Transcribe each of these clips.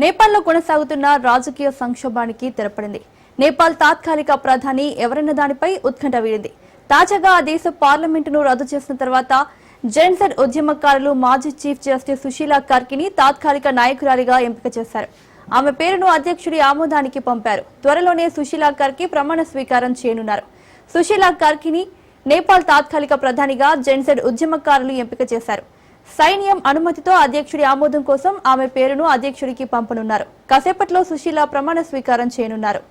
నేపాల్లో కొనసాగుతున్న రాజకీయ సంక్షోభానికి తెరపడింది. నేపాల్ తాత్కాలిక ప్రధాని ఎవరన్న దానిపై ఉత్కంఠ వీడింది. తాజాగా ఆ దేశ పార్లమెంటును రద్దు చేసిన తర్వాత జెన్సెడ్ ఉద్యమకారులు మాజీ చీఫ్ జస్టిస్ సుశీలా కార్కిని తాత్కాలిక నాయకురాలిగా ఎంపిక చేశారు. ఆమె పేరును అధ్యక్షుడి ఆమోదానికి పంపారు. త్వరలోనే సుశీలా కార్కి ప్రమాణ స్వీకారం చేయనున్నారు. సుశీలా కార్కిని నేపాల్ తాత్కాలిక ప్రధానిగా జెన్సెడ్ ఉద్యమకారులు ఎంపిక చేశారు. సైన్యం అనుమతితో అధ్యక్షుడి ఆమోదం కోసం ఆమె పేరును అధ్యక్షుడికి పంపనున్నారు. కాసేపట్లో సుశీలా ప్రమాణ స్వీకారం చేయనున్నారు.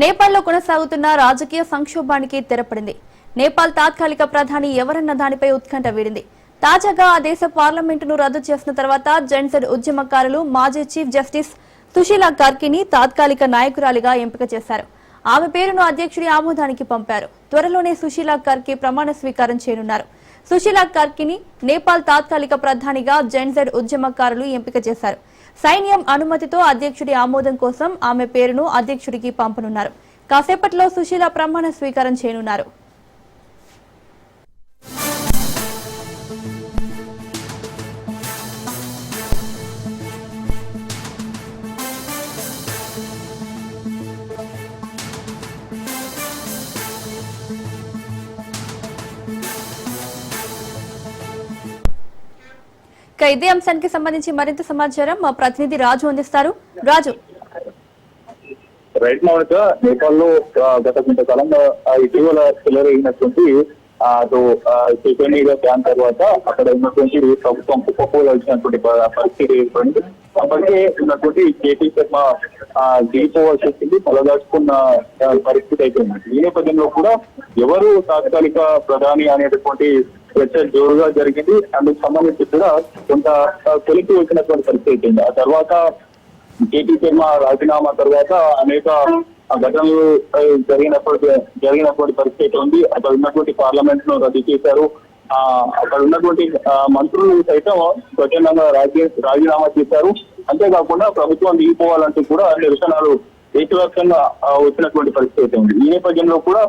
నేపాల్లో కొనసాగుతున్న రాజకీయ సంక్షోభానికి తెరపడింది. నేపాల్ తాత్కాలిక ప్రధాని ఎవరన్న దానిపై ఉత్కంఠ వీడింది. తాజాగా ఆ దేశ పార్లమెంటును రద్దు చేసిన తర్వాత జెన్సెడ్ ఉద్యమకారులు మాజీ చీఫ్ జస్టిస్ సుశీలా కార్కిని తాత్కాలిక నాయకురాలిగా ఎంపిక చేశారు. ఆమె పేరును అధ్యక్షుడి ఆమోదానికి పంపారు. త్వరలోనే సుశీలా కార్కి ప్రమాణ స్వీకారం చేయనున్నారు. సుశీలా కార్కిని నేపాల్ తాత్కాలిక ప్రధానిగా జెన్సెడ్ ఉద్యమకారులు ఎంపిక చేశారు. సైన్యం అనుమతితో అధ్యక్షుడి ఆమోదం కోసం ఆమె పేరును అధ్యక్షుడికి పంపనున్నారు. కాసేపట్లో సుశీల ప్రమాణ స్వీకారం చేయనున్నారు. ఇదే అంశానికి సంబంధించి మరింత సమాచారం మా ప్రతినిధి రాజు అందిస్తారు. రాజు, రైట్ మౌనిక, నేపాల్లో గత కొంతకాలంగా ఇటీవల చెలరేగినటువంటి అటు చైతన్య బ్యాన్ తర్వాత అక్కడ ఉన్నటువంటి ప్రభుత్వం కుప్పకూలాల్సినటువంటి పరిస్థితి ఏర్పడింది. అప్పటికే ఉన్నటువంటి కేటీ శర్మ దిగిపోవాల్సి వచ్చింది, తలదాచుకున్న పరిస్థితి అయిపోయింది. ఈ నేపథ్యంలో కూడా ఎవరు తాత్కాలిక ప్రధాని అనేటటువంటి చర్చ జోరుగా జరిగింది. అందుకు సంబంధించి కూడా కొంత కొలికి వచ్చినటువంటి పరిస్థితి అయిపోయింది. ఆ తర్వాత కేటీ శర్మ రాజీనామా తర్వాత అనేక ఘటనలు జరిగినటువంటి పరిస్థితి ఉంది. అక్కడ ఉన్నటువంటి పార్లమెంట్ ను రద్దు చేశారు. అక్కడ ఉన్నటువంటి మంత్రులు సైతం స్వచ్ఛందంగా రాజీనామా చేశారు. అంతేకాకుండా ప్రభుత్వం దిగిపోవాలంటూ కూడా నిరసనలు దేశవ్యాప్తంగా వచ్చినటువంటి పరిస్థితి ఉంది. ఈ నేపథ్యంలో కూడా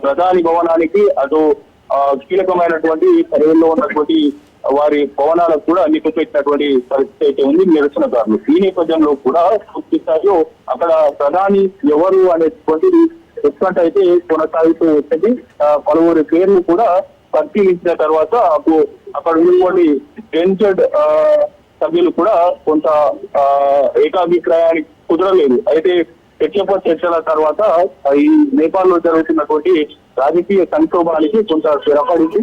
ప్రధాని భవనానికి అటు కీలకమైనటువంటి సర్వేల్లో ఉన్నటువంటి వారి భవనాలకు కూడా నిలిపిపెట్టినటువంటి పరిస్థితి అయితే ఉంది నిరసనకారులు. ఈ నేపథ్యంలో కూడా పూర్తి స్థాయిలో అక్కడ ప్రధాని ఎవరు అనేటువంటి ఉత్కంఠ అయితే కొనసాగుతూ వచ్చింది. పలువురు పేర్లు కూడా పరిశీలించిన తర్వాత అక్కడ ఉన్నటువంటి జెన్సెడ్ సభ్యులు కూడా కొంత ఏకాభిప్రాయానికి కుదరలేదు. అయితే చర్చల తర్వాత ఈ నేపాల్లో జరుగుతున్నటువంటి రాజకీయ సంక్షోభానికి కొంత స్థిరపడింది.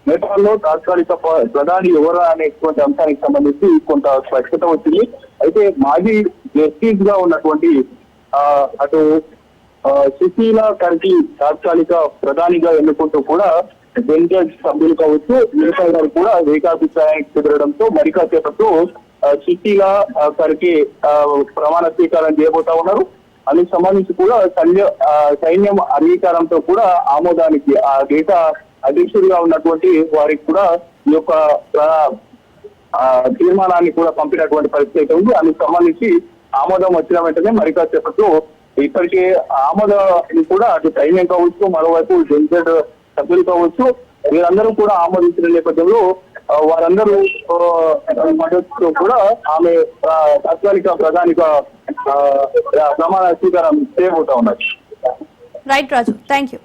నేపాల్లో తాత్కాలిక ప్రధాని ఎవరా అనేటువంటి అంశానికి సంబంధించి కొంత స్పష్టత వచ్చింది. అయితే మాజీ జస్టిస్ గా ఉన్నటువంటి అటు సుశీలా కార్కి తాత్కాలిక ప్రధానిగా ఎన్నుకుంటూ కూడా జెన్సెడ్ సభ్యులు కావచ్చు మిగతా గారు కూడా ఏకాభిప్రాయానికి కుదరడంతో మరి కాసేపట్లో సుశీలా కార్కి ప్రమాణ స్వీకారం చేయబోతా ఉన్నారు. అందుకు సంబంధించి కూడా సైన్యం అంగీకారంతో కూడా ఆమోదానికి ఆ దేశ అధ్యక్షుడిగా ఉన్నటువంటి వారికి కూడా ఈ యొక్క తీర్మానాన్ని కూడా పంపినటువంటి పరిస్థితి ఉంది. అందుకు సంబంధించి ఆమోదం వచ్చిన వెంటనే మరి కాసేపట్లో ఇప్పటికే ఆమోదాన్ని కూడా అటు సైన్యం కావచ్చు, మరోవైపు జెన్సెడ్ సభ్యులు కావచ్చు, వీరందరూ కూడా ఆమోదించిన నేపథ్యంలో వారందరూ మద్దతుతో కూడా ఆమె తాత్కాలిక ప్రధానిగా ప్రమాణ స్వీకారం చేయబోతా ఉన్నారు. Right Raju, thank you.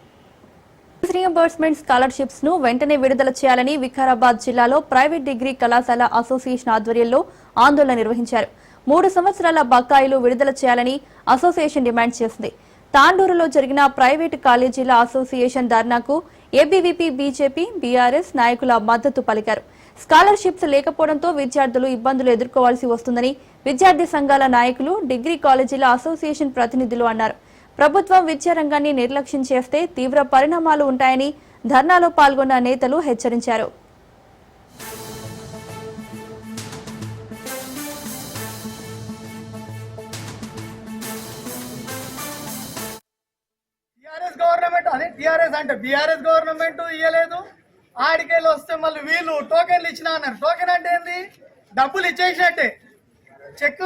Reimbursement scholarships ను వెంటనే విడుదల చేయాలని వికారాబాద్ జిల్లాలో ప్రైవేట్ డిగ్రీ కళాశాల అసోసియేషన్ ఆధ్వర్యంలో ఆందోళన నిర్వహించారు. 3 సంవత్సరాల బకాయిలు విడుదల చేయాలని అసోసియేషన్ డిమాండ్ చేసింది. తాండూరులో జరిగిన ప్రైవేటు కాలేజీల అసోసియేషన్ ధర్నాకు ఏబీవీపీ, బీజేపీ, బీఆర్ఎస్ నాయకుల మద్దతు పలికారు. స్కాలర్షిప్స్ లేకపోవడంతో విద్యార్థులు ఇబ్బందులు ఎదుర్కోవాల్సి వస్తుందని విద్యార్థి సంఘాల నాయకులు, డిగ్రీ కాలేజీల అసోసియేషన్ ప్రతినిధులు అన్నారు. ప్రభుత్వం విద్యారంగాన్ని నిర్లక్ష్యం చేస్తే తీవ్ర పరిణామాలు ఉంటాయని ధర్నాలో పాల్గొన్న నేతలు హెచ్చరించారు. టీఆర్ఎస్ అంటే బీఆర్ఎస్ గవర్నమెంట్ ఇయ్యలేదు. ఆడికెళ్ళి వస్తే మళ్ళీ వీళ్ళు టోకెన్లు ఇచ్చినా అన్నారు. టోకెన్ అంటే ఏంది? డబ్బులు ఇచ్చేసినట్టే, చెక్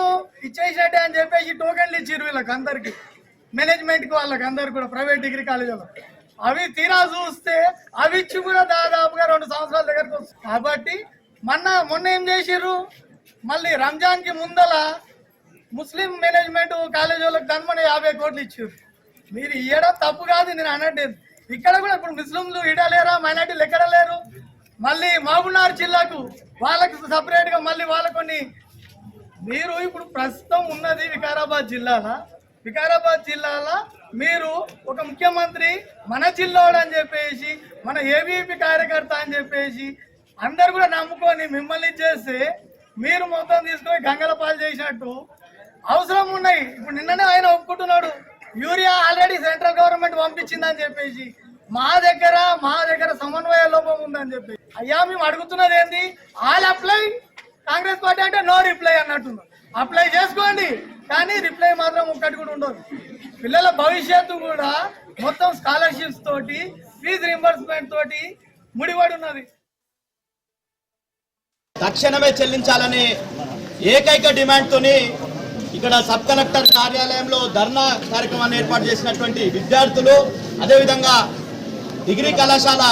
ఇచ్చేసినట్టే అని చెప్పేసి టోకెన్లు ఇచ్చిర్రు వీళ్ళకి అందరికి, మేనేజ్మెంట్ కి వాళ్ళకి అందరికి కూడా ప్రైవేట్ డిగ్రీ కాలేజీలో. అవి తీరా చూస్తే అవి ఇచ్చి కూడా దాదాపుగా 2 సంవత్సరాల దగ్గరకు వస్తుంది. కాబట్టి మొన్న ఏం చేసిర్రు, మళ్ళీ రంజాన్ కి ముందల ముస్లిం మేనేజ్మెంట్ కాలేజీ వాళ్ళకి దాని 50 కోట్లు ఇచ్చారు. మీరు ఇయ్యడం తప్పు కాదు, నేను అనట్లేదు. ఇక్కడ కూడా ఇప్పుడు ముస్లింలు ఇడలేరా, మైనార్టీలు ఎక్కడ లేరు. మళ్ళీ మహబూబ్నగర్ జిల్లాకు వాళ్ళకు సపరేట్ గా మళ్ళీ వాళ్ళ కొన్ని, మీరు ఇప్పుడు ప్రస్తుతం ఉన్నది వికారాబాద్ జిల్లాల మీరు ఒక ముఖ్యమంత్రి మన జిల్లాడు అని చెప్పేసి, మన ఏబీపీ కార్యకర్త అని చెప్పేసి అందరు కూడా నమ్ముకొని మిమ్మల్ని చేస్తే మీరు మొత్తం తీసుకొని గంగల పాలు చేసినట్టు అవసరం ఉన్నాయి. ఇప్పుడు నిన్ననే ఆయన ఒప్పుకుంటున్నాడు, యూరియా ఆల్రెడీ సెంట్రల్ గవర్నమెంట్ పంపించిందని చెప్పేసి, మా దగ్గర సమన్వయ లోపం ఉందని చెప్పి. అయ్యా మేము అడుగుతున్నది ఏంది, ఆల్ అప్లై, కాంగ్రెస్ పార్టీ అంటే నో రిప్లై అన్నట్టున్నారు. అప్లై చేసుకోండి కానీ రిప్లై మాత్రం ఒక్కటి కూడా ఉండదు. పిల్లల భవిష్యత్తు కూడా మొత్తం స్కాలర్షిప్స్ తోటి, ఫీజు రింబర్స్మెంట్ తోటి ముడిపడి ఉన్నది. తక్షణమే చెల్లించాలనే ఏకైక డిమాండ్ తోని ఇక్కడ సబ్ కలెక్టర్ కార్యాలయంలో ధర్నా కార్యక్రమాన్ని ఏర్పాటు చేసినటువంటి విద్యార్థులు, అదేవిధంగా డిగ్రీ కళాశాల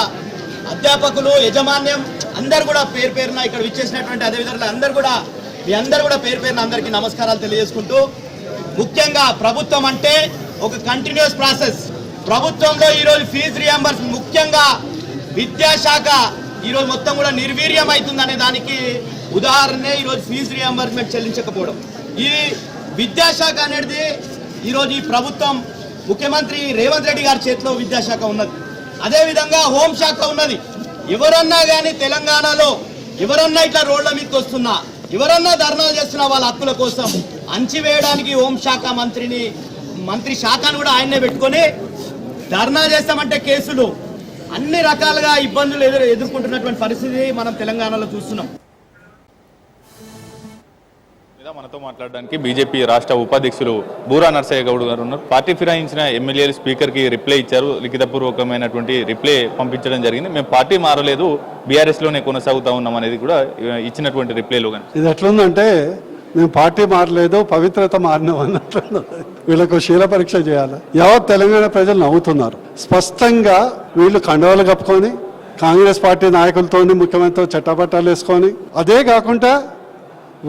అధ్యాపకులు, యజమాన్యం అందరు కూడా పేరు పేరున ఇక్కడ విచ్చేసినటువంటి అదేవిధంగా మీ అందరు కూడా పేరు పేరున అందరికీ నమస్కారాలు తెలియజేసుకుంటూ, ముఖ్యంగా ప్రభుత్వం అంటే ఒక కంటిన్యూస్ ప్రాసెస్. ప్రభుత్వంలో ఈరోజు ఫీజు రియంబర్స్, ముఖ్యంగా విద్యాశాఖ ఈరోజు మొత్తం కూడా నిర్వీర్యం అవుతుందనే దానికి ఉదాహరణే ఈరోజు ఫీజు రియంబర్స్మెంట్ చెల్లించకపోవడం. ఈ విద్యాశాఖ అనేది ఈరోజు ఈ ప్రభుత్వం ముఖ్యమంత్రి రేవంత్ రెడ్డి గారి చేతిలో విద్యాశాఖ ఉన్నది, అదేవిధంగా హోంశాఖ ఉన్నది. ఎవరన్నా కానీ తెలంగాణలో ఎవరన్నా ఇట్లా రోడ్ల మీదకి వస్తున్నా, ఎవరన్నా ధర్నాలు చేస్తున్నా వాళ్ళ హక్కుల కోసం అంచివేయడానికి హోంశాఖ మంత్రి శాఖను కూడా ఆయన్నే పెట్టుకొని ధర్నా చేస్తామంటే కేసులు, అన్ని రకాలుగా ఇబ్బందులు ఎదుర్కొంటున్నటువంటి పరిస్థితి మనం తెలంగాణలో చూస్తున్నాం. మనతో మాట్లాడడానికి బీజేపీ రాష్ట్ర ఉపాధ్యక్షులు బూరా నర్సయ్య గౌడ్ గారు ఉన్నారు. పార్టీ ఫిరాయించిన ఎమ్మెల్యేలు స్పీకర్కి రిప్లై ఇచ్చారు, లిఖితపూర్వకమైనటువంటి రిప్లై పంపించడం జరిగింది. మేము పార్టీ మారలేదు, బీఆర్ఎస్లోనే కొనసాగుతా ఉన్నాం అనేది కూడా ఇచ్చినటువంటి రిప్లైలో. కానీ ఇది ఎట్లుందంటే, మేము పార్టీ మారలేదు, పవిత్రత మారినాం అన్నట్లు. వీళ్ళకు శీల పరీక్ష చేయాలి. యావత్ తెలంగాణ ప్రజలు నవ్వుతున్నారు. స్పష్టంగా వీళ్ళు కండవాలు కప్పుకొని కాంగ్రెస్ పార్టీ నాయకులతో ముఖ్యమంత్రితో చట్టపట్టాలు వేసుకొని, అదే కాకుండా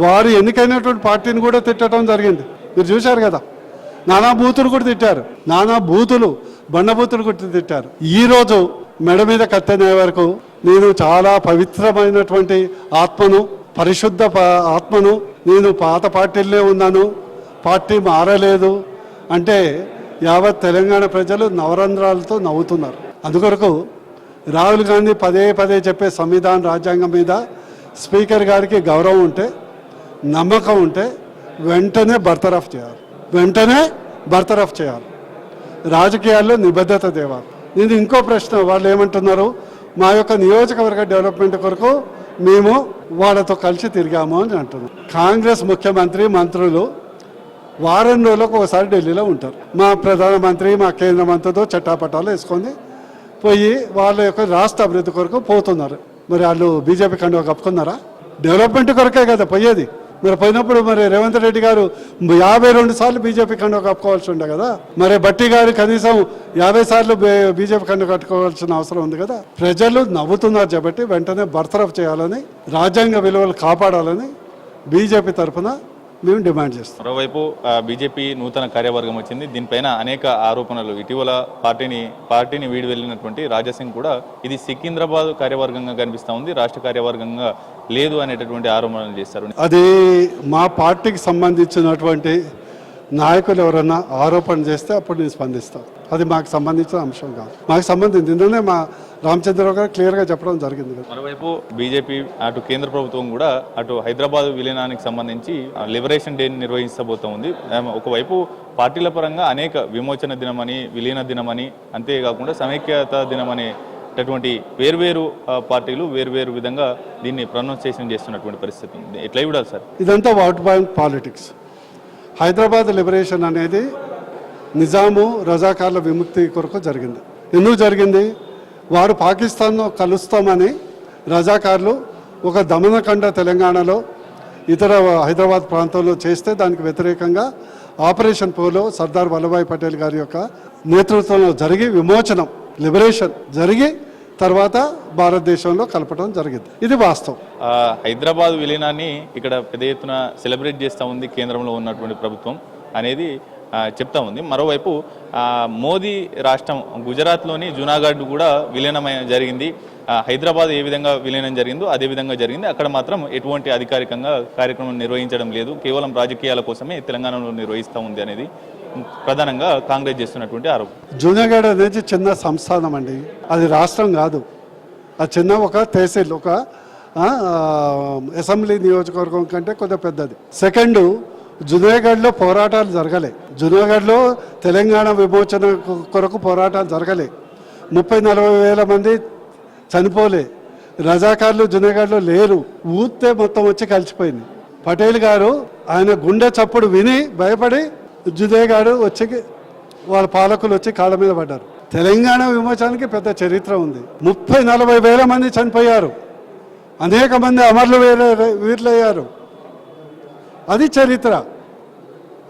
వారు ఎన్నికైనటువంటి పార్టీని కూడా తిట్టడం జరిగింది. మీరు చూశారు కదా, నానా బూతులు కూడా తిట్టారు, బండబూతులు కూడా తిట్టారు. ఈరోజు మెడ మీద కత్తెనే వరకు నేను చాలా పవిత్రమైనటువంటి ఆత్మను, పరిశుద్ధ ఆత్మను, నేను పాత పార్టీలనే ఉన్నాను, పార్టీ మారలేదు అంటే యావత్ తెలంగాణ ప్రజలు నవరంధ్రాలతో నవ్వుతున్నారు. అందుకొరకు రాహుల్ గాంధీ పదే చెప్పే సంవిధాన రాజ్యాంగం మీద స్పీకర్ గారికి గౌరవం ఉంటే, నమ్మకం ఉంటే వెంటనే బర్తరఫ్ చేయాలి. రాజకీయాల్లో నిబద్ధత తేవాలి. నేను ఇంకో ప్రశ్న, వాళ్ళు ఏమంటున్నారు, మా యొక్క నియోజకవర్గ డెవలప్మెంట్ కొరకు మేము వాళ్ళతో కలిసి తిరిగాము అని అంటున్నారు. కాంగ్రెస్ ముఖ్యమంత్రి, మంత్రులు వారం రోజులకు ఒకసారి ఢిల్లీలో ఉంటారు. మా ప్రధానమంత్రి, మా కేంద్ర మంత్రితో చట్టాపట్టాలు వేసుకొని పోయి వాళ్ళ యొక్క రాష్ట్ర అభివృద్ధి కొరకు పోతున్నారు. మరి వాళ్ళు బీజేపీ కండువా కప్పుకున్నారా? డెవలప్మెంట్ కొరకే కదా పోయేది. మరి పోయినప్పుడు మరి రేవంత్ రెడ్డి గారు 52 సార్లు బీజేపీ కండువా కప్పుకోవాల్సి ఉండే కదా. మరి బట్టి గారు కనీసం 50 సార్లు బీజేపీ కండువా కట్టుకోవాల్సిన అవసరం ఉంది కదా. ప్రజలు నవ్వుతున్నారు కాబట్టి వెంటనే బర్తరఫ్ చేయాలని, రాజ్యాంగ విలువలు కాపాడాలని బీజేపీ తరఫున మేము డిమాండ్ చేస్తాం. మరోవైపు బీజేపీ నూతన కార్యవర్గం వచ్చింది, దీనిపైన అనేక ఆరోపణలు. ఇటీవల పార్టీని వీడి వెళ్ళినటువంటి రాజాసింగ్ కూడా ఇది సికింద్రాబాద్ కార్యవర్గంగా కనిపిస్తూ ఉంది, రాష్ట్ర కార్యవర్గంగా లేదు అనేటటువంటి ఆరోపణలు చేస్తారు. అది మా పార్టీకి సంబంధించినటువంటి నాయకులు ఎవరన్నా ఆరోపణ చేస్తే అప్పుడు నేను స్పందిస్తాను. అది మాకు సంబంధించిన అంశం కాదు. మాకు సంబంధించి నిన్ననే మా రామచంద్రరావు గారు క్లియర్గా చెప్పడం జరిగింది కదా. మరోవైపు బీజేపీ అటు కేంద్ర ప్రభుత్వం కూడా అటు హైదరాబాద్ విలీనానికి సంబంధించి లిబరేషన్ డే నిర్వహిస్తబోతోంది. ఒకవైపు పార్టీల పరంగా అనేక విమోచన దినమని, విలీన దినమని, అంతేకాకుండా సమైక్యత దినమని అటువంటి వేర్వేరు పార్టీలు వేర్వేరు విధంగా దీన్ని ప్రొనౌన్సియేషన్ చేస్తున్నటువంటి పరిస్థితి ఉంది. ఎట్లా చూడాలి సార్? ఇదంతా vote bank politics. Hyderabad liberation అనేది నిజాము రజాకార్ల విముక్తి కొరకు జరిగింది. ఎందుకు జరిగింది? వారు పాకిస్తాన్ను కలుస్తామని రజాకార్లు ఒక దమనకండ తెలంగాణలో ఇతర హైదరాబాద్ ప్రాంతంలో చేస్తే దానికి వ్యతిరేకంగా ఆపరేషన్ పోలో సర్దార్ వల్లభాయ్ పటేల్ గారి యొక్క నేతృత్వంలో జరిగి విమోచనం లిబరేషన్ జరిగి తర్వాత భారతదేశంలో కలపడం జరిగింది. ఇది వాస్తవం. హైదరాబాద్ విలీనాన్ని ఇక్కడ పెద్ద ఎత్తున సెలబ్రేట్ చేస్తూ ఉంది కేంద్రంలో ఉన్నటువంటి ప్రభుత్వం అనేది చెప్తా ఉంది. మరోవైపు మోదీ రాష్ట్రం గుజరాత్లోని జూనాగఢ్ కూడా విలీనమైన జరిగింది. హైదరాబాద్ ఏ విధంగా విలీనం జరిగిందో అదే విధంగా జరిగింది. అక్కడ మాత్రం ఎటువంటి అధికారికంగా కార్యక్రమం నిర్వహించడం లేదు, కేవలం రాజకీయాల కోసమే తెలంగాణలో నిర్వహిస్తూ ఉంది అనేది ప్రధానంగా కాంగ్రెస్ చేస్తున్నటువంటి ఆరోపణ. జూనాగఢ్ అనేది చిన్న సంస్థానం అండి, అది రాష్ట్రం కాదు. అది చిన్న ఒక తహసీల్, ఒక అసెంబ్లీ నియోజకవర్గం కంటే కొద్దిగా పెద్దది. సెకండ్, జునాగఢ్లో పోరాటాలు జరగలే. జునాగఢ్లో తెలంగాణ విమోచన కొరకు పోరాటాలు జరగలే. 30-40 వేల మంది చనిపోలే. రజాకార్లు జునాగఢ్లో లేరు. ఊతే మొత్తం వచ్చి కలిసిపోయింది. పటేల్ గారు ఆయన గుండె చప్పుడు విని భయపడి జునాగఢ్ వచ్చి వాళ్ళ పాలకులు వచ్చి కాళ్ళ మీద పడ్డారు. తెలంగాణ విమోచనకి పెద్ద చరిత్ర ఉంది. 30-40 వేల మంది చనిపోయారు. అనేక మంది అమరులు వీరులయ్యారు. అది చరిత్ర.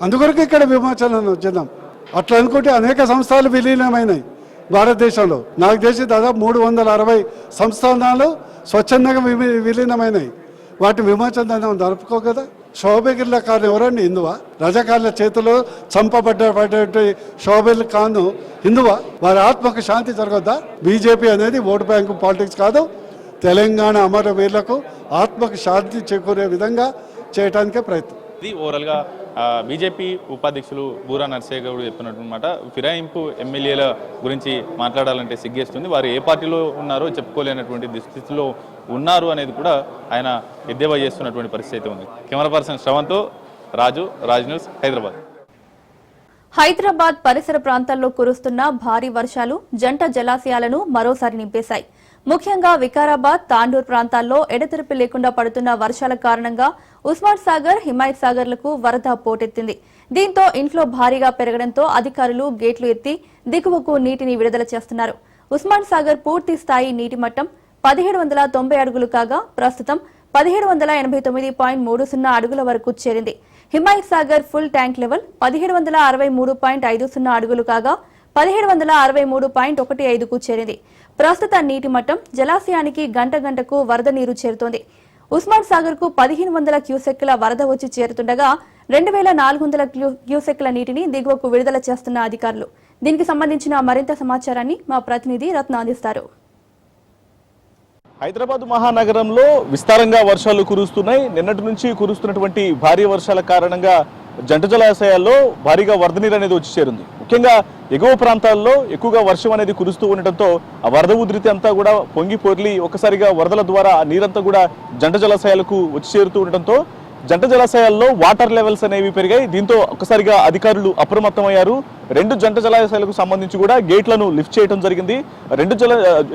అందుకొరకు ఇక్కడ విమోచన వచ్చినాం. అట్లా అనుకుంటే అనేక సంస్థలు విలీనమైనాయి భారతదేశంలో. నాకు తెలిసి దాదాపు 360 సంస్థానాలు స్వచ్ఛందంగా విలీనమైనాయి. వాటి విమోచన జరుపుకో కదా. షోబేగిర్ల ఖాన్ ఎవరండి? హిందువా? రజాకార్ల చేతిలో చంపబడ్డ షోబేల్ ఖాన్ హిందువా? వారి ఆత్మకు శాంతి జరగద్దా? బీజేపీ అనేది ఓటు బ్యాంకు పాలిటిక్స్ కాదు. తెలంగాణ అమరవీరులకు ఆత్మకు శాంతి చేకూరే విధంగా చేయడానికే ప్రయత్నం. ఇది ఓవరాల్గా బీజేపీ ఉపాధ్యక్షులు బూరా నర్సయ్య గౌడ్ చెప్పినట్టుమాట. ఫిరాయింపు ఎమ్మెల్యేల గురించి మాట్లాడాలంటే సిగ్గేస్తుంది. వారు ఏ పార్టీలో ఉన్నారో చెప్పుకోలేనటువంటి దుస్థితిలో ఉన్నారు అనేది కూడా ఆయన ఎద్దేవా చేస్తున్నటువంటి పరిస్థితి ఉంది. కెమెరా పర్సన్ శ్రవంతో రాజ్ న్యూస్, హైదరాబాద్. హైదరాబాద్ పరిసర ప్రాంతాల్లో కురుస్తున్న భారీ వర్షాలు జంట జలాశయాలను మరోసారి నింపేశాయి. ముఖ్యంగా వికారాబాద్, తాండూర్ ప్రాంతాల్లో ఎడతెరిపి లేకుండా పడుతున్న వర్షాల కారణంగా ఉస్మాన్ సాగర్, హిమాయత్ సాగర్లకు వరద పోటెత్తింది. దీంతో ఇంట్లో భారీగా పెరగడంతో అధికారులు గేట్లు ఎత్తి దిగువకు నీటిని విడుదల చేస్తున్నారు. ఉస్మాన్ సాగర్ పూర్తి స్థాయి నీటి మట్టం 1790 అడుగులు కాగా ప్రస్తుతం 1789.30 అడుగుల వరకు చేరింది. Himayat Sagar full tank level 1763.50 అడుగులు కాగా 1763.15కు చేరింది. ప్రస్తుత నీటి మట్టం జలాశయానికి గంటకు వరద నీరు చేరుతోంది. ఉస్మాన్ సాగర్ కు 1500 క్యూసెక్కుల వరద వచ్చి చేరుతుండగా 2400 క్యూసెక్కుల నీటిని దిగువకు విడుదల చేస్తున్న అధికారులు. దీనికి సంబంధించిన మరింత సమాచారాన్ని మా ప్రతినిధి రత్న అందిస్తారు. హైదరాబాద్ మహానగరంలో విస్తారంగా వర్షాలు కురుస్తున్నాయి. నిన్నటి నుంచి కురుస్తున్నటువంటి భారీ వర్షాల కారణంగా జంట జలాశయాల్లో భారీగా వరద నీరు అనేది వచ్చి చేరింది. ముఖ్యంగా ఎగువ ప్రాంతాల్లో ఎక్కువగా వర్షం అనేది కురుస్తూ ఉండటంతో ఆ వరద ఉధృతి అంతా కూడా పొంగి పొర్లి ఒక్కసారిగా వరదల ద్వారా ఆ నీరంతా కూడా జంట జలాశయాలకు వచ్చి చేరుతూ ఉండటంతో జంట జలాశయాల్లో వాటర్ లెవెల్స్ అనేవి పెరిగాయి. దీంతో ఒక్కసారిగా అధికారులు అప్రమత్తమయ్యారు. 2 జంట జలాశయాలకు సంబంధించి కూడా గేట్లను లిఫ్ట్ చేయడం జరిగింది.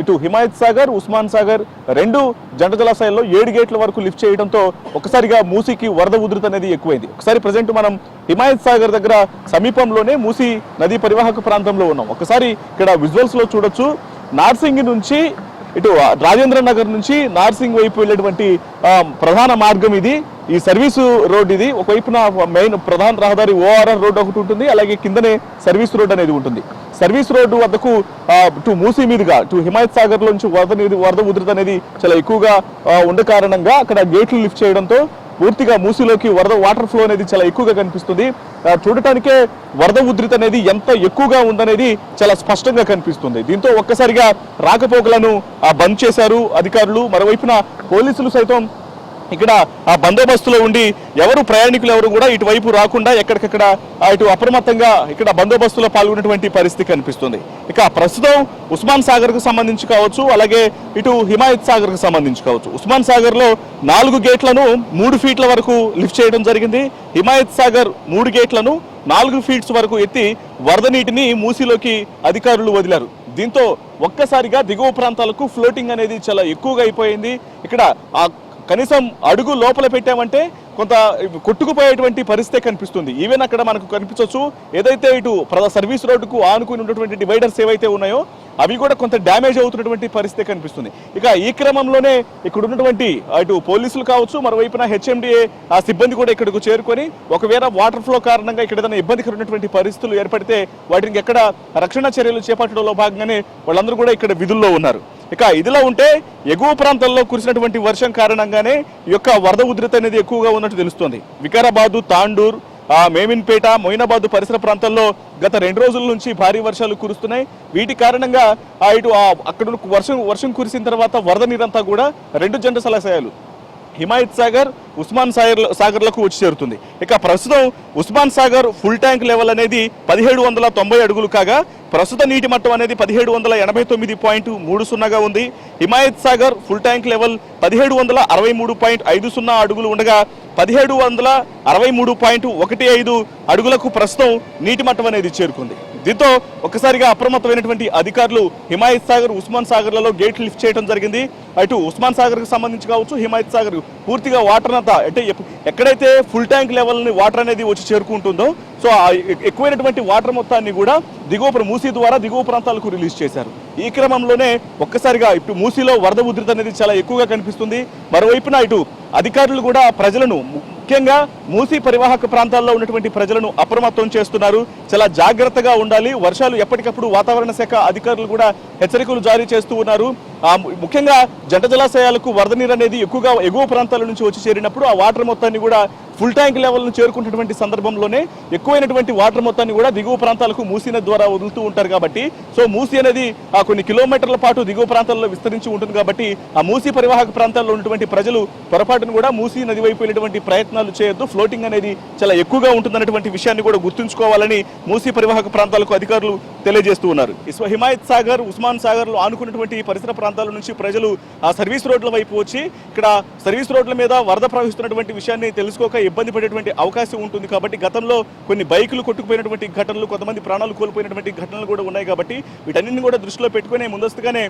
ఇటు హిమాయత్ సాగర్, ఉస్మాన్ సాగర్ 2 జంట జలాశయాల్లో 7 గేట్ల వరకు లిఫ్ట్ చేయడంతో ఒక్కసారిగా మూసీకి వరద ఉధృతి అనేది ఎక్కువైంది. ఒకసారి ప్రజెంట్ మనం హిమాయత్ సాగర్ దగ్గర సమీపంలోనే మూసీ నదీ పరివాహక ప్రాంతంలో ఉన్నాం. ఒకసారి ఇక్కడ విజువల్స్ లో చూడొచ్చు. నార్సింగ్ నుంచి ఇటు రాజేంద్ర నగర్ నుంచి నార్సింగ్ వైపు వెళ్ళేటువంటి ప్రధాన మార్గం ఇది. ఈ సర్వీసు రోడ్ ఇది. ఒకవైపున మెయిన్ ప్రధాన రహదారి ఓఆర్ఆర్ రోడ్ ఒకటి ఉంటుంది, అలాగే కిందనే సర్వీస్ రోడ్ అనేది ఉంటుంది. సర్వీస్ రోడ్డు వద్దకు ఇటు మూసీ మీదుగా ఇటు హిమాయత్ సాగర్ లో నుంచి వరద ఉధృతి అనేది చాలా ఎక్కువగా ఉండే కారణంగా అక్కడ గేట్లు లిఫ్ట్ చేయడంతో పూర్తిగా మూసీలోకి వాటర్ ఫ్లో అనేది చాలా ఎక్కువగా కనిపిస్తుంది. చూడటానికే వరద ఉధృతి అనేది ఎంత ఎక్కువగా ఉందనేది చాలా స్పష్టంగా కనిపిస్తుంది. దీంతో ఒక్కసారిగా రాకపోకలను బంద్ చేశారు అధికారులు. మరోవైపున పోలీసులు సైతం ఇక్కడ ఆ బందోబస్తులో ఉండి ఎవరు ప్రయాణికులు ఎవరు కూడా ఇటువైపు రాకుండా ఎక్కడికక్కడ ఇటు అప్రమత్తంగా ఇక్కడ బందోబస్తులో పాల్గొన్నటువంటి పరిస్థితి కనిపిస్తుంది. ఇక ప్రస్తుతం ఉస్మాన్ సాగర్ కు సంబంధించి కావచ్చు, అలాగే ఇటు హిమాయత్ సాగర్ కు సంబంధించి కావచ్చు. ఉస్మాన్ సాగర్ లో 4 గేట్లను 3 ఫీట్ల వరకు లిఫ్ట్ చేయడం జరిగింది. హిమాయత్ సాగర్ 3 గేట్లను 4 ఫీట్స్ వరకు ఎత్తి వరద నీటిని మూసీలోకి అధికారులు వదిలారు. దీంతో ఒక్కసారిగా దిగువ ప్రాంతాలకు ఫ్లోటింగ్ అనేది చాలా ఎక్కువగా అయిపోయింది. ఇక్కడ కనీసం అడుగు లోపల పెట్టామంటే కొంత కొట్టుకుపోయేటువంటి పరిస్థితి కనిపిస్తుంది. ఈవెన్ అక్కడ మనకు కనిపించవచ్చు ఏదైతే ఇటు సర్వీస్ రోడ్డుకు ఆనుకుని ఉన్నటువంటి డివైడర్స్ ఏవైతే ఉన్నాయో అవి కూడా కొంత డ్యామేజ్ అవుతున్నటువంటి పరిస్థితి కనిపిస్తుంది. ఇక ఈ క్రమంలోనే ఇక్కడ ఉన్నటువంటి ఇటు పోలీసులు కావచ్చు, మరోవైపున హెచ్ఎండిఏ ఆ సిబ్బంది కూడా ఇక్కడకు చేరుకొని ఒకవేళ వాటర్ ఫ్లో కారణంగా ఇక్కడ ఏదైనా ఇబ్బందికరమైనటువంటి పరిస్థితులు ఏర్పడితే వాటికి ఎక్కడ రక్షణ చర్యలు చేపట్టడంలో భాగంగానే వాళ్ళందరూ కూడా ఇక్కడ విధుల్లో ఉన్నారు. ఇక ఇదిలా ఉంటే ఎగువ ప్రాంతాల్లో కురిసినటువంటి వర్షం కారణంగానే ఈ యొక్క వరద ఉధృతి అనేది ఎక్కువగా ఉన్నట్టు తెలుస్తోంది. వికారాబాదు, తాండూర్, మేమిన్పేట, మొయినాబాద్ పరిసర ప్రాంతాల్లో గత 2 రోజుల నుంచి భారీ వర్షాలు కురుస్తున్నాయి. వీటి కారణంగా ఇటు అక్కడ వర్షం కురిసిన తర్వాత వరద నీరంతా కూడా 2 జంట జలాశయాలు హిమాయత్ సాగర్, ఉస్మాన్ సాగర్లకు వచ్చి చేరుతుంది. ఇక ప్రస్తుతం Osman Sagar full tank level అనేది 1790 అడుగులు కాగా ప్రస్తుత నీటి మట్టం అనేది 1789.30గా ఉంది. Himayat Sagar full tank level 1763.50 అడుగులు ఉండగా 1763.15 అడుగులకు ప్రస్తుతం నీటి మట్టం అనేది చేరుకుంది. దీంతో ఒక్కసారిగా అప్రమత్తమైనటువంటి అధికారులు హిమాయత్ సాగర్, ఉస్మాన్ సాగర్లలో గేట్లు లిఫ్ట్ చేయడం జరిగింది. అటు ఉస్మాన్ సాగర్ కు సంబంధించి కావచ్చు, హిమాయత్ సాగర్ పూర్తిగా వాటర్ అంతా అంటే ఎక్కడైతే ఫుల్ ట్యాంక్ లెవెల్ వాటర్ అనేది వచ్చి చేరుకుంటుందో సో ఎక్కువైనటువంటి వాటర్ మొత్తాన్ని కూడా దిగువ మూసీ ద్వారా దిగువ ప్రాంతాలకు రిలీజ్ చేశారు. ఈ క్రమంలోనే ఒక్కసారిగా ఇటు మూసీలో వరద ఉధృతి అనేది చాలా ఎక్కువగా కనిపిస్తుంది. మరోవైపున ఇటు అధికారులు కూడా ప్రజలను ముఖ్యంగా మూసీ పరివాహక ప్రాంతాల్లో ఉన్నటువంటి ప్రజలను అప్రమత్తం చేస్తున్నారు. చాలా జాగ్రత్తగా ఉండాలి. వర్షాలు ఎప్పటికప్పుడు వాతావరణ శాఖ అధికారులు కూడా హెచ్చరికలు జారీ చేస్తూ ఉన్నారు. ముఖ్యంగా జంట జలాశయాలకు వరద నీరు అనేది ఎక్కువగా ఎగువ ప్రాంతాల నుంచి వచ్చి చేరినప్పుడు ఆ వాటర్ మొత్తాన్ని కూడా ఫుల్ ట్యాంక్ లెవెల్ను చేరుకుంటున్నటువంటి సందర్భంలోనే ఎక్కువైనటువంటి వాటర్ మొత్తాన్ని కూడా దిగువ ప్రాంతాలకు మూసీ నది ద్వారా వదులుతూ ఉంటారు. కాబట్టి సో మూసీ అనేది కొన్ని కిలోమీటర్ల పాటు దిగువ ప్రాంతాల్లో విస్తరించి ఉంటుంది. కాబట్టి ఆ మూసీ పరివాహక ప్రాంతాల్లో ఉన్నటువంటి ప్రజలు పొరపాటును కూడా మూసీ నది వైపు వెళ్ళేటువంటి ప్రయత్నాలు చేయొద్దు. ఫ్లోటింగ్ అనేది చాలా ఎక్కువగా ఉంటుందన్నటువంటి విషయాన్ని కూడా గుర్తుంచుకోవాలని మూసీ పరివాహక ప్రాంతాలకు అధికారులు తెలియజేస్తూ ఉన్నారు. హిమాయత్ సాగర్, ఉస్మాన్ సాగర్ లో ఆనుకున్నటువంటి పరిసర ప్రాంతాల నుంచి ప్రజలు ఆ సర్వీస్ రోడ్ల వైపు వచ్చి ఇక్కడ సర్వీస్ రోడ్ల మీద వరద ప్రవహిస్తున్నటువంటి విషయాన్ని తెలుసుకోక ఇబ్బంది పడేటువంటి అవకాశం ఉంటుంది. కాబట్టి గతంలో కొన్ని బైకులు కొట్టుకుపోయినటువంటి ఘటనలు, కొంతమంది ప్రాణాలు కోల్పోయినటువంటి ఘటనలు కూడా ఉన్నాయి. కాబట్టి వీటన్నింటిని కూడా దృష్టిలో పెట్టుకుని ముందస్తుగానే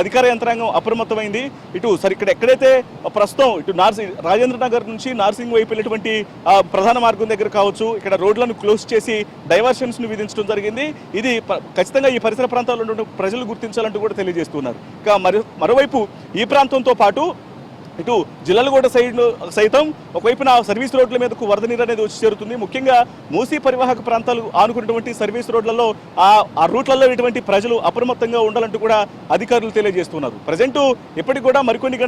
అధికార యంత్రాంగం అప్రమత్తమైంది. ఇటు ఇక్కడ ఎక్కడైతే ప్రస్తుతం ఇటు రాజేంద్ర నగర్ నుంచి నార్సింగ్ వైపు వెళ్ళేటువంటి ప్రధాన మార్గం దగ్గర కావచ్చు, ఇక్కడ రోడ్లను క్లోజ్ చేసి డైవర్షన్స్ ను విధించడం జరిగింది. ఇది ఖచ్చితంగా ఈ పరిసర ప్రాంతాల్లో ఉన్న ప్రజలు గుర్తించాలంటూ కూడా తెలియజేస్తున్నారు. ఇక మరోవైపు ఈ ప్రాంతంతో పాటు ఇటు జిల్లాలగూడ సైడ్ సైతం ఒకవైపున సర్వీస్ రోడ్ల మీదకు వరద నీరు అనేది వచ్చి చేరుతుంది. ముఖ్యంగా మూసీ పరివాహక ప్రాంతాలు ఆనుకున్నటువంటి సర్వీస్ రోడ్లలో ఆ రూట్లలో ఇటువంటి ప్రజలు అప్రమత్తంగా ఉండాలంటూ కూడా అధికారులు తెలియజేస్తున్నారు. ప్రజెంట్ ఇప్పటికి కూడా మరికొన్ని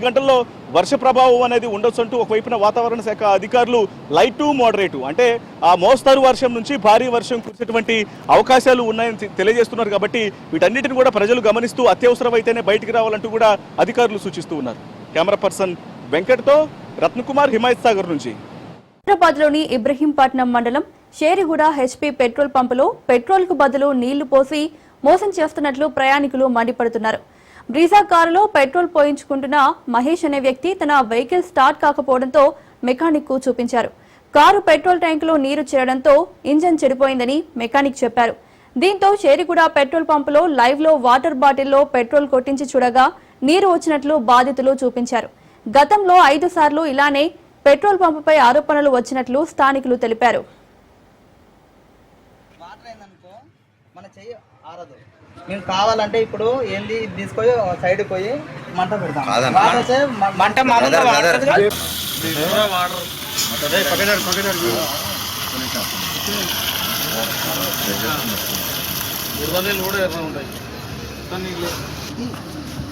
గంటల్లో వర్ష ప్రభావం అనేది ఉండొచ్చు అంటూ ఒకవైపున వాతావరణ శాఖ అధికారులు లైట్ టు మోడరేట్ అంటే ఆ మోస్తారు వర్షం నుంచి భారీ వర్షం కురిసేటువంటి అవకాశాలు ఉన్నాయని తెలియజేస్తున్నారు. కాబట్టి వీటన్నిటిని కూడా ప్రజలు గమనిస్తూ అత్యవసరమైతేనే బయటికి రావాలంటూ కూడా అధికారులు సూచిస్తూ ఉన్నారు. కెమెరా పర్సన్ వెంకట్తో రత్నకుమార్, హిమాయత్ సాగర్ నుంచి. హైదరాబాద్లోని ఇబ్రహీంపట్నం మండలం షేరిగూడ హెచ్పీ పెట్రోల్ పంపులో పెట్రోల్ కు బదులు నీళ్లు పోసి మోసం చేస్తున్నట్లు ప్రయాణికులు మండిపడుతున్నారు. బ్రీజా కారులో పెట్రోల్ పోయించుకుంటున్న మహేష్ అనే వ్యక్తి తన వెహికల్ స్టార్ట్ కాకపోవడంతో మెకానిక్ కు చూపించారు. కారు పెట్రోల్ ట్యాంకులో నీరు చేరడంతో ఇంజన్ చెడిపోయిందని మెకానిక్ చెప్పారు. దీంతో షేరిగూడ పెట్రోల్ పంపులో లైవ్ లో వాటర్ బాటిల్లో పెట్రోల్ కొట్టించి చూడగా నీరు వచ్చినట్లు బాధితులు చూపించారు. గతంలో 5 సార్లు ఇలానే పెట్రోల్ పంపుపై ఆరోపణలు వచ్చినట్లు స్థానికులు తెలిపారు. మేము కావాలంటే ఇప్పుడు ఏంది తీసుకొని సైడ్ పోయి మంట పెడతాం. మంట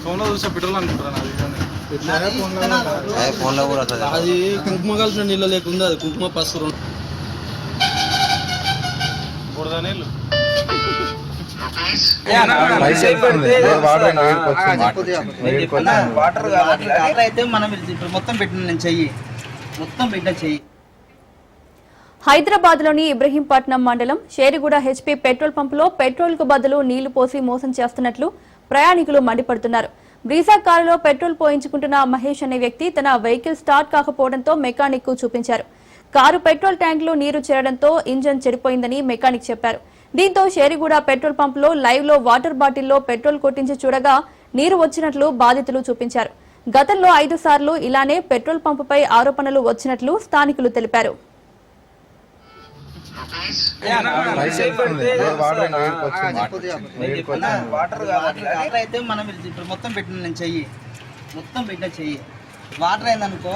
ఫోన్లో చూసే పెట్రోల్ అనుకుంటాను. అది కుంకుమ కలిసిన నీళ్ళు లేకుండా అది కుంకుమ పసుపు బురద నీళ్ళు వాటర్ అయితే మనం ఇప్పుడు మొత్తం పెట్టిన నేను చెయ్యి మొత్తం పెట్టిన చెయ్యి. హైదరాబాద్ లోని ఇబ్రహీంపట్నం మండలం షేరిగూడ హెచ్పీ పెట్రోల్ పంపులో పెట్రోల్ కు బదులు నీళ్లు పోసి మోసం చేస్తున్నట్లు ప్రయాణికులు మండిపడుతున్నారు. బ్రీజా కారులో పెట్రోల్ పోయించుకుంటున్న మహేష్ అనే వ్యక్తి తన వెహికల్ స్టార్ట్ కాకపోవడంతో మెకానిక్ కు చూపించారు. కారు పెట్రోల్ ట్యాంక్ లో నీరు చేరడంతో ఇంజన్ చెడిపోయిందని మెకానిక్ చెప్పారు. దీంతో షేరిగూడ పెట్రోల్ పంపులో లైవ్ లో వాటర్ బాటిల్లో పెట్రోల్ కొట్టించి చూడగా నీరు వచ్చినట్లు బాధితులు చూపించారు. గతంలో 5 సార్లు ఇలానే పెట్రోల్ పంపుపై ఆరోపణలు వచ్చినట్లు స్థానికులు తెలిపారు. వాటర్ అయితే మనం ఇప్పుడు మొత్తం పెట్టిన నేను చెయ్యి మొత్తం పెట్టిన చెయ్యి వాటర్ అయిందనుకో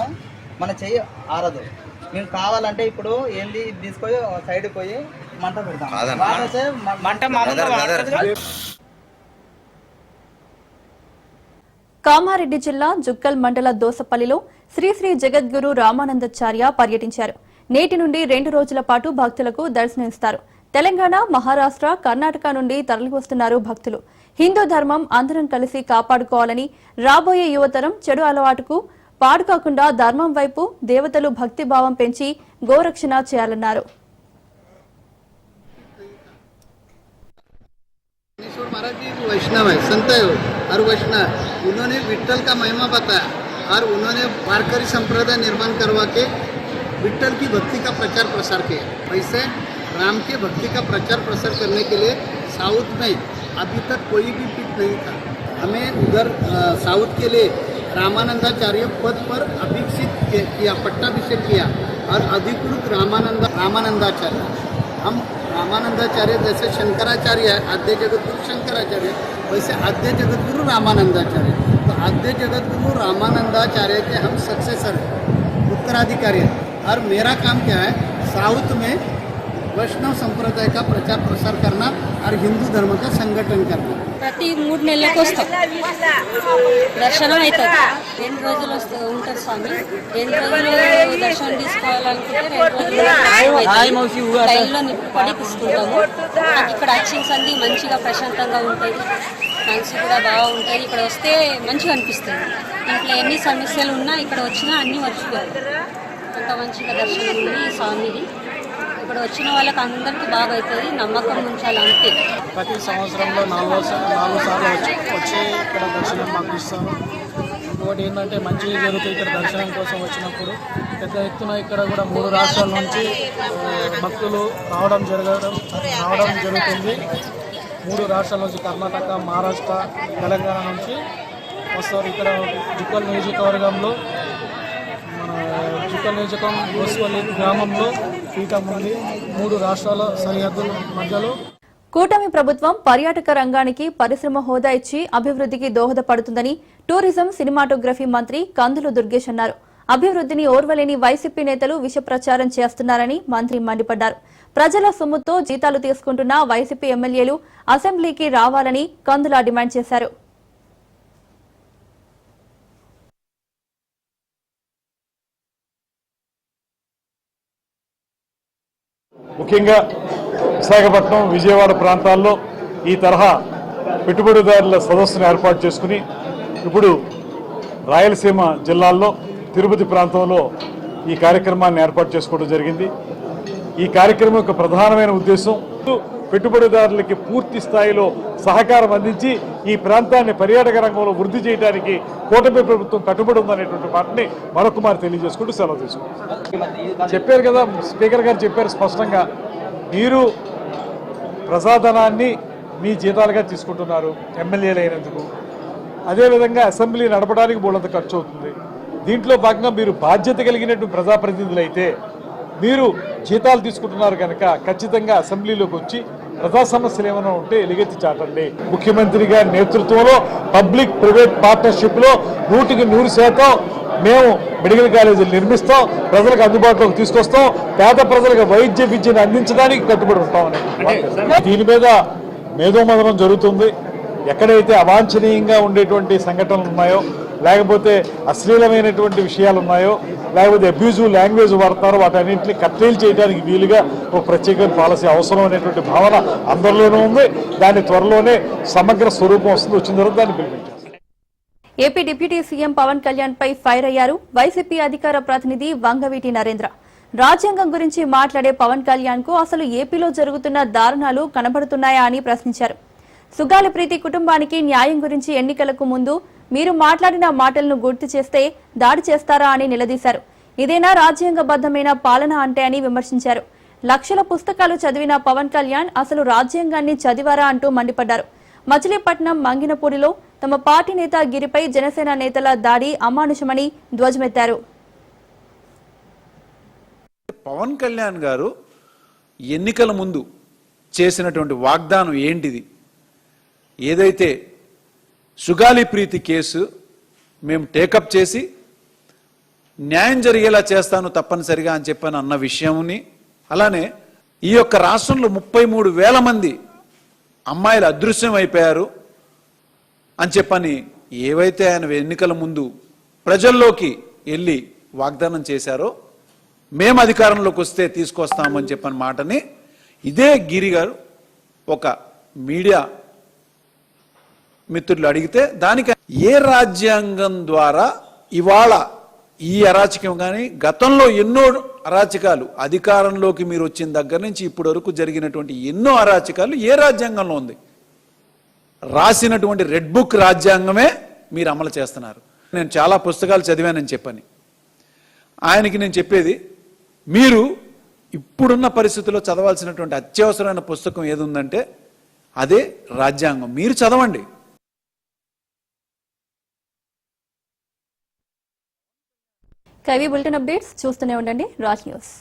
మన చెయ్యి ఆరదు. మేము కావాలంటే ఇప్పుడు ఏంది తీసుకొని సైడ్ పోయి మంట పెడతాం. కామారెడ్డి జిల్లా జుక్కల్ మండల దోసపల్లిలో శ్రీ శ్రీ జగద్గురు రామానందాచార్య పర్యటించారు. నేటి నుండి 2 రోజుల పాటు భక్తులకు దర్శనమిస్తారు. తెలంగాణ, మహారాష్ట్ర, కర్ణాటక నుండి తరలివస్తున్నారు భక్తులు. హిందూ ధర్మం అందరం కలిసి కాపాడుకోవాలని, రాబోయే యువతరం చెడు అలవాటుకు పాడుకాకుండా ధర్మం వైపు దేవతలు భక్తి భావం పెంచి గోరక్షణ చేయాలన్నారు. महाराज जी वैष्णव है, संत है और वैष्णव, उन्होंने विट्ठल का महिमा बताया और उन्होंने वारकरी संप्रदाय निर्माण करवा के विट्ठल की भक्ति का प्रचार प्रसार किया. वैसे राम के भक्ति का प्रचार प्रसार करने के लिए साउथ में अभी तक कोई भी पीठ नहीं था. हमें उधर साउथ के लिए रामानंदाचार्य पद पर अभिषेक किया, पट्टाभिषेक किया और अधिकृत रामानंदाचार्य. हम रामानंदाचार्य जैसे शंकराचार्य है, आद्य जगतगुरु शंकराचार्य, वैसे आद्य जगतगुरु रामानंदाचार्य. तो आद्य जगतगुरु रामानंदाचार्य के हम सक्सेसर उत्तराधिकारी हैं. और मेरा काम क्या है, साउथ में वैष्णव संप्रदाय का प्रचार प्रसार करना और हिंदू धर्म का संगठन करना. ప్రతి 3 నెలలకు వస్తాం, దర్శనం అవుతుంది. 2 రోజులు ఉంటారు స్వామి. 2 రోజులు దర్శనం తీసుకోవాలనుకుంటే 2 రోజులు టైంలో నిప్పుపడి తీసుకుంటాము. నాకు ఇక్కడ వచ్చిన సంది మంచిగా ప్రశాంతంగా ఉంటుంది, మనసు కూడా బాగుంటుంది. ఇక్కడ వస్తే మంచిగా అనిపిస్తుంది. ఇంట్లో ఎన్ని సమస్యలు ఉన్నా ఇక్కడ వచ్చినా అన్నీ మర్చిపోతారు. అంత మంచిగా దర్శనం ఉంది ఈ స్వామిది. ఇక్కడ వచ్చిన వాళ్ళకి అందరికీ బాగా అవుతుంది, నమ్మకం ఉంచాలి అంతే. ప్రతి సంవత్సరంలో 4 సార్లు వచ్చి ఇక్కడ దర్శనం మాకు ఇస్తాము. ఇంకోటి ఏంటంటే మంచిగా జరుగుతుంది. ఇక్కడ దర్శనం కోసం వచ్చినప్పుడు పెద్ద ఎత్తున ఇక్కడ కూడా 3 రాష్ట్రాల నుంచి భక్తులు రావడం జరుగుతుంది. 3 రాష్ట్రాల నుంచి కర్ణాటక, మహారాష్ట్ర, తెలంగాణ నుంచి వస్తారు. ఇక్కడ జుక్కల్ నియోజకవర్గంలో జుక్కల్ నియోజకవర్గం దోసపల్లి గ్రామంలో పీఠం ఉంది. 3 రాష్ట్రాల సరిహద్దుల మధ్యలో. కూటమి ప్రభుత్వం పర్యాటక రంగానికి పరిశ్రమ హోదా ఇచ్చి అభివృద్ధికి దోహదపడుతుందని టూరిజం, సినిమాటోగ్రఫీ మంత్రి కందులు దుర్గేష్ అన్నారు. అభివృద్ధిని ఓర్వలేని వైసీపీ నేతలు విష ప్రచారం చేస్తున్నారని మంత్రి మండిపడ్డారు. ప్రజల సొమ్ముతో జీతాలు తీసుకుంటున్న వైసీపీ ఎమ్మెల్యేలు అసెంబ్లీకి రావాలని కందుల డిమాండ్ చేశారు. ముఖ్యంగా విశాఖపట్నం, విజయవాడ ప్రాంతాల్లో ఈ తరహా పెట్టుబడిదారుల సదస్సును ఏర్పాటు చేసుకుని ఇప్పుడు రాయలసీమ జిల్లాల్లో తిరుపతి ప్రాంతంలో ఈ కార్యక్రమాన్ని ఏర్పాటు చేసుకోవడం జరిగింది. ఈ కార్యక్రమం యొక్క ప్రధానమైన ఉద్దేశం పెట్టుబడిదారులకి పూర్తి స్థాయిలో సహకారం అందించి ఈ ప్రాంతాన్ని పర్యాటక రంగంలో వృద్ధి చేయడానికి కూటమి ప్రభుత్వం కట్టుబడి ఉందనేటువంటి మాటని మరొకమారి తెలియజేసుకుంటూ సెలవు తీసుకుంటాం. చెప్పారు కదా, స్పీకర్ గారు చెప్పారు స్పష్టంగా, మీరు ప్రజాధనాన్ని మీ జీతాలుగా తీసుకుంటున్నారు ఎమ్మెల్యేలు అయినందుకు. అదేవిధంగా అసెంబ్లీ నడపడానికి బోళ్ళంత ఖర్చు అవుతుంది. దీంట్లో భాగంగా మీరు బాధ్యత కలిగినటువంటి ప్రజాప్రతినిధులు అయితే మీరు జీతాలు తీసుకుంటున్నారు కనుక ఖచ్చితంగా అసెంబ్లీలోకి వచ్చి ప్రజా సమస్యలు ఏమైనా ఉంటే ఎలుగెత్తి చాటండి. ముఖ్యమంత్రి గారి నేతృత్వంలో పబ్లిక్ ప్రైవేట్ పార్ట్నర్షిప్లో 100% మేము మెడికల్ కాలేజీలు నిర్మిస్తాం, ప్రజలకు అందుబాటులోకి తీసుకొస్తాం, పేద ప్రజలకు వైద్య విద్యను అందించడానికి కట్టుబడి ఉంటామని. దీని మీద మేధోమథనం జరుగుతుంది. ఎక్కడైతే అవాంఛనీయంగా ఉండేటువంటి సంఘటనలు ఉన్నాయో లేకపోతే అశ్లీలమైనటువంటి విషయాలు ఉన్నాయో, లేకపోతే అబ్యూజివ్ లాంగ్వేజ్ వాడుతున్నారో వాటన్నింటినీ కట్టేలు చేయడానికి వీలుగా ఒక ప్రత్యేకమైన పాలసీ అవసరం అనేటువంటి భావన అందరిలోనూ ఉంది. దాని త్వరలోనే సమగ్ర స్వరూపం వస్తుంది. వచ్చిన తర్వాత దాన్ని పిలిపించారు. AP deputy CM Pawan Kalyan పై ఫైర్ అయ్యారు వైసీపీ అధికార ప్రతినిధి వంగవీటి నరేంద్ర. రాజ్యాంగం గురించి మాట్లాడే పవన్ కళ్యాణ్ కు అసలు ఏపీలో జరుగుతున్న దారుణాలు కనబడుతున్నాయా అని ప్రశ్నించారు. సుగాలి ప్రీతి కుటుంబానికి న్యాయం గురించి ఎన్నికలకు ముందు మీరు మాట్లాడిన మాటలను గుర్తు చేస్తే దాడి చేస్తారా అని నిలదీశారు. ఇదేనా రాజ్యాంగబద్ధమైన పాలన అంటే అని విమర్శించారు. లక్షల పుస్తకాలు చదివిన పవన్ కళ్యాణ్ అసలు రాజ్యాంగాన్ని చదివారా అంటూ మండిపడ్డారు. మచిలీపట్నం మంగినపూడిలో తమ పార్టీ నేత గిరిపై జనసేన నేతల దాడి అమానుషమని ధ్వజమెత్తారు. పవన్ కళ్యాణ్ గారు ఎన్నికల ముందు చేసినటువంటి వాగ్దానం ఏంటిది? ఏదైతే సుగాలి ప్రీతి కేసు మేము టేకప్ చేసి న్యాయం జరిగేలా చేస్తాను తప్పనిసరిగా అని చెప్పని అన్న విషయంని, అలానే ఈ యొక్క రాష్ట్రంలో 33,000 మంది అమ్మాయిలు అదృశ్యం అయిపోయారు అని చెప్పని ఏవైతే ఆయన ఎన్నికల ముందు ప్రజల్లోకి వెళ్ళి వాగ్దానం చేశారో, మేము అధికారంలోకి వస్తే తీసుకొస్తామని చెప్పని మాటని ఇదే గిరి గారు ఒక మీడియా మిత్రులు అడిగితే దానికి ఏ రాజ్యాంగం ద్వారా ఇవాళ ఈ అరాచకం కానీ గతంలో ఎన్నో అరాచకాలు అధికారంలోకి మీరు వచ్చిన దగ్గర నుంచి ఇప్పటి వరకు జరిగినటువంటి ఎన్నో అరాచకాలు ఏ రాజ్యాంగంలో ఉంది? రాసినటువంటి రెడ్ బుక్ రాజ్యాంగమే మీరు అమలు చేస్తున్నారు. నేను చాలా పుస్తకాలు చదివానని చెప్పని ఆయనకి నేను చెప్పేది, మీరు ఇప్పుడున్న పరిస్థితుల్లో చదవాల్సినటువంటి అత్యవసరమైన పుస్తకం ఏది ఉందంటే అదే రాజ్యాంగం. మీరు చదవండి. కవి బులెటిన్ అప్డేట్స్ చూస్తూనే ఉండండి రాజ్ న్యూస్.